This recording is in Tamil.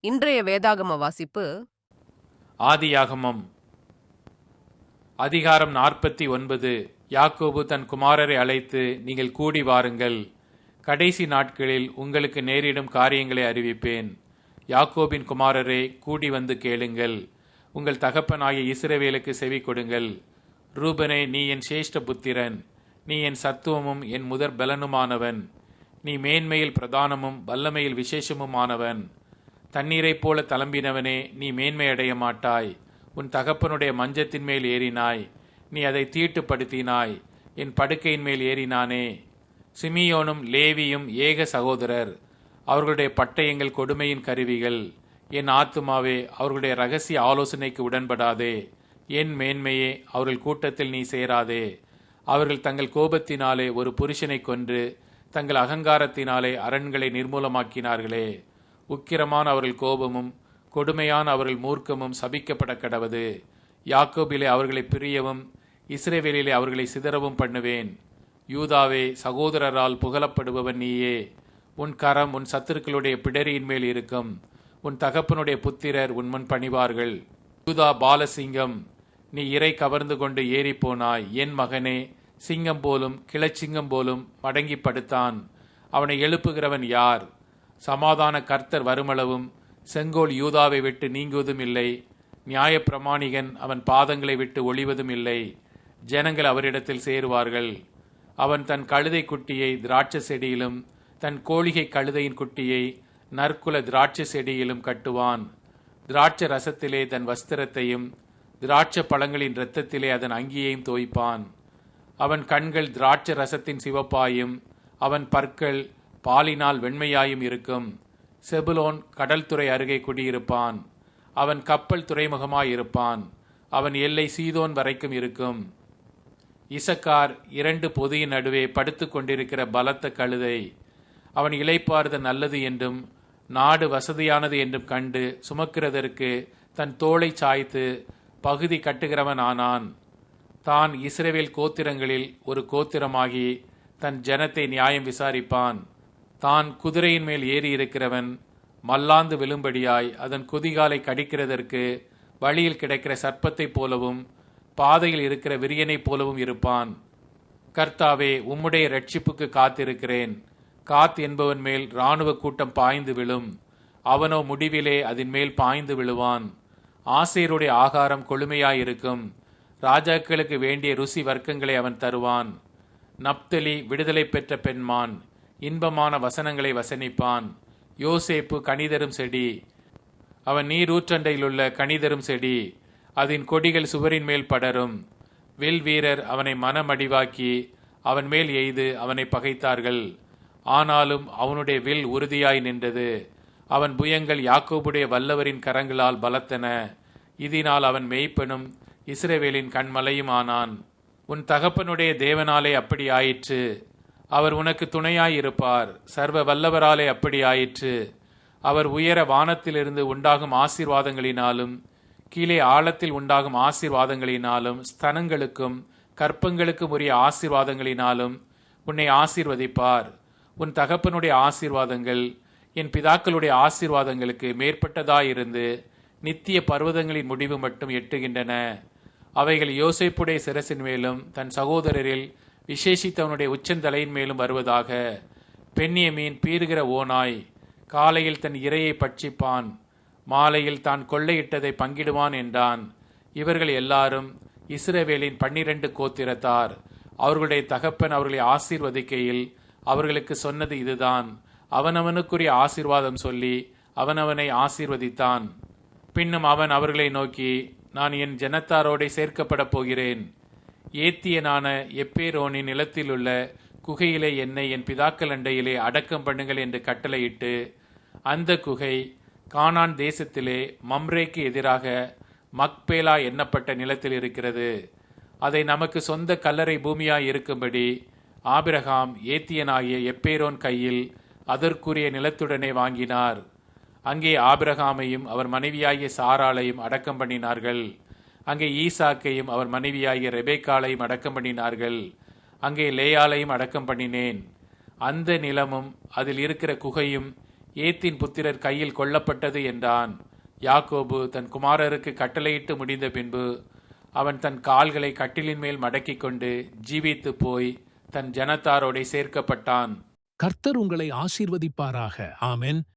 இன்றைய வேதாகம வாசிப்பு ஆதியாகமம் அதிகாரம் 49. யாக்கோபு தன் குமாரரை அழைத்து, நீங்கள் கூடி வாருங்கள், கடைசி நாட்களில் உங்களுக்கு நேரிடும் காரியங்களை அறிவிப்பேன். யாக்கோபின் குமாரரே, கூடி வந்து கேளுங்கள், உங்கள் தகப்பனாகிய இஸ்ரவேலுக்கு செவி கொடுங்கள். ரூபனே, நீ என் சேஷ்ட புத்திரன், நீ என் சத்துவமும் என் முதற் பலனுமானவன். நீ மேன்மையில் பிரதானமும் வல்லமையில் விசேஷமுமானவன். தண்ணீரைப் போல தளம்பினவனே, நீ மேன்மையடைய மாட்டாய். உன் தகப்பனுடைய மஞ்சத்தின் மேல் ஏறினாய், நீ அதை தீட்டுப்படுத்தினாய். என் படுக்கையின் மேல் ஏறினானே. சிமியோனும் லேவியும் ஏக சகோதரர், அவர்களுடைய பட்டயங்கள் கொடுமையின் கருவிகள். என் ஆத்துமாவே, அவர்களுடைய இரகசிய ஆலோசனைக்கு உடன்படாதே. என் மேன்மையே, அவர்கள் கூட்டத்தில் நீ சேராதே. அவர்கள் தங்கள் கோபத்தினாலே ஒரு புருஷனை கொன்று தங்கள் அகங்காரத்தினாலே அரண்களை நிர்மூலமாக்கினார்களே. உக்கிரமான அவர்கள் கோபமும் கொடுமையான அவர்கள் மூர்க்கமும் சபிக்கப்பட கடவது. யாக்கோபிலே அவர்களை பிரியவும் இஸ்ரவேலிலே அவர்களை சிதறவும் பண்ணுவேன். யூதாவே, சகோதரரால் புகழப்படுபவன் நீயே. உன் கரம் உன் சத்துருக்களுடைய பிடரியின் மேல் இருக்கும். உன் தகப்பனுடைய புத்திரர் உன் முன் பணிவார்கள். யூதா பாலசிங்கம், நீ இறை கவர்ந்து கொண்டு ஏறி போனாய். என் மகனே, சிங்கம் போலும் கிளச்சிங்கம் போலும் மடங்கி படுத்தான். அவனை எழுப்புகிறவன் யார்? சமாதான கர்த்தர் வருமளவும் செங்கோல் யூதாவை விட்டு நீங்குவதும் இல்லை. நியாயப்பிரமாணிகன் அவன் பாதங்களை விட்டு ஒளிவதும் இல்லை. ஜனங்கள் அவரிடத்தில் சேருவார்கள். அவன் தன் கழுதை குட்டியை திராட்சை செடியிலும் தன் கோழிகை கழுதையின் குட்டியை நற்குல திராட்சை செடியிலும் கட்டுவான். திராட்சை ரசத்திலே தன் வஸ்திரத்தையும் திராட்சை பழங்களின் இரத்தத்திலே அதன் அங்கியையும் தோய்ப்பான். அவன் கண்கள் திராட்சை ரசத்தின் சிவப்பாயும் அவன் பற்கள் பாலினால் வெண்மையாயும் இருக்கும். செபுலோன் கடல் துறை அருகே குடியிருப்பான். அவன் கப்பல் துறைமுகமாயிருப்பான். அவன் எல்லை சீதோன் வரைக்கும் இருக்கும். இசக்கார் இரண்டு பொதியின் நடுவே படுத்து கொண்டிருக்கிற பலத்த கழுதை. அவன் இளைப்பாறுதல் நல்லது என்றும் நாடு வசதியானது என்றும் கண்டு சுமக்கிறதற்கு தன் தோளை சாய்த்து பகுதி கட்டுகிறவன் ஆனான். தான் இஸ்ரவேல் கோத்திரங்களில் ஒரு கோத்திரமாகி தன் ஜனத்தை நியாயம் விசாரிப்பான். தான் குதிரையின் மேல் ஏறி இருக்கிறவன் மல்லாந்து விழும்படியாய் அதன் குதிகாலை கடிக்கிறதற்கு வழியில் கிடக்கிற சர்ப்பத்தைப் போலவும் பாதையில் இருக்கிற விரியனைப் போலவும் இருப்பான். கர்த்தாவே, உம்முடைய இரட்சிப்புக்கு காத்திருக்கிறேன். காத் என்பவன் மேல் இராணுவ கூட்டம் பாய்ந்து விழும். அவனோ முடிவிலே அதன் மேல் பாய்ந்து விழுவான். ஆசேருடைய ஆகாரம் கொழுமையாயிருக்கும். ராஜாக்களுக்கு வேண்டிய ருசி வர்க்கங்களை அவன் தருவான். நப்தலி விடுதலை பெற்ற பெண்மான், இன்பமான வசனங்களை வசனிப்பான். யோசேப்பு கனிதரும் செடி, அவன் நீரூற்றண்டையிலுள்ள கனிதரும் செடி. அதன் கொடிகள் சுவரின் மேல் படரும். வில் வீரர் அவனை மனமடிவாக்கி அவன் மேல் எய்து அவனை பகைத்தார்கள். ஆனாலும் அவனுடைய வில் உறுதியாய் நின்றது. அவன் புயங்கள் யாக்கோபுடைய வல்லவரின் கரங்களால் பலத்தன. இதனால் அவன் மெய்ப்பனும் இஸ்ரவேலின் கண்மலையும் ஆனான். உன் தகப்பனுடைய தேவனாலே அப்படி ஆயிற்று. அவர் உனக்கு துணையாயிருப்பார். சர்வ வல்லவராலே அப்படி ஆயிற்று. அவர் உயர வானத்திலிருந்து உண்டாகும் ஆசீர்வாதங்களினாலும் கீழே ஆழத்தில் உண்டாகும் ஆசீர்வாதங்களினாலும் ஸ்தனங்களுக்கும் கற்பங்களுக்கும் உரிய ஆசீர்வாதங்களினாலும் உன்னை ஆசீர்வதிப்பார். உன் தகப்பனுடைய ஆசீர்வாதங்கள் என் பிதாக்களுடைய ஆசீர்வாதங்களுக்கு மேற்பட்டதாயிருந்து நித்திய பர்வதங்களின் முடிவு மட்டும் எட்டுகின்றன. அவைகள் யோசேப்புடைய சிரசின் மேலும் தன் சகோதரரில் விசேஷித்தவனுடைய உச்சந்தலையின் மேலும் வருவதாக. பெண்ணியமீன் பீறுகிற ஓனாய் காலையில் தன் இரையை பட்சிப்பான், மாலையில் தான் கொள்ளையிட்டதை பங்கிடுவான் என்றான். இவர்கள் எல்லாரும் இஸ்ரவேலின் 12 கோத்திரத்தார். அவர்களுடைய தகப்பன் அவர்களை ஆசீர்வதிக்கையில் அவர்களுக்கு சொன்னது இதுதான். அவனவனுக்குரிய ஆசீர்வாதம் சொல்லி அவனவனை ஆசீர்வதித்தான். பின்னும் அவன் அவர்களை நோக்கி, நான் என் ஜனத்தாரோடே சேர்க்கப்பட போகிறேன். ஏத்தியனான எப்பேரோனின் நிலத்திலுள்ள குகையிலே என்னை என் பிதாக்கள் அண்டையிலே அடக்கம் பண்ணுங்கள் என்று கட்டளையிட்டு, அந்த குகை கானான் தேசத்திலே மம்ரேக்கு எதிராக மக்பேலா எண்ணப்பட்ட நிலத்தில் இருக்கிறது. அதை நமக்கு சொந்த கல்லறை பூமியாய் இருக்கும்படி ஆபிரகாம் ஏத்தியனாகிய எப்பேரோன் கையில் அதற்குரிய நிலத்துடனே வாங்கினார். அங்கே ஆபிரகாமையும் அவர் மனைவியாகிய சாராளையும் அடக்கம் பண்ணினார்கள். அங்கே ஈசாக்கையும் அவர் மனைவியாகிய ரெபேக்காளையும் அடக்கம் பண்ணினார்கள். அங்கே லேயாளையும் அடக்கம் பண்ணினேன். அந்த நிலமும் அதில் இருக்கிற குகையும் ஏத்தின் புத்திரர் கையில் கொல்லப்பட்டது என்றான். யாக்கோபு தன் குமாரருக்கு கட்டளையிட்டு முடிந்த பின்பு அவன் தன் கால்களை கட்டிலின் மேல் மடக்கிக் கொண்டு ஜீவித்து போய் தன் ஜனத்தாரோடே சேர்க்கப்பட்டான். கர்த்தர் உங்களை ஆசீர்வதிப்பாராக. ஆமென்.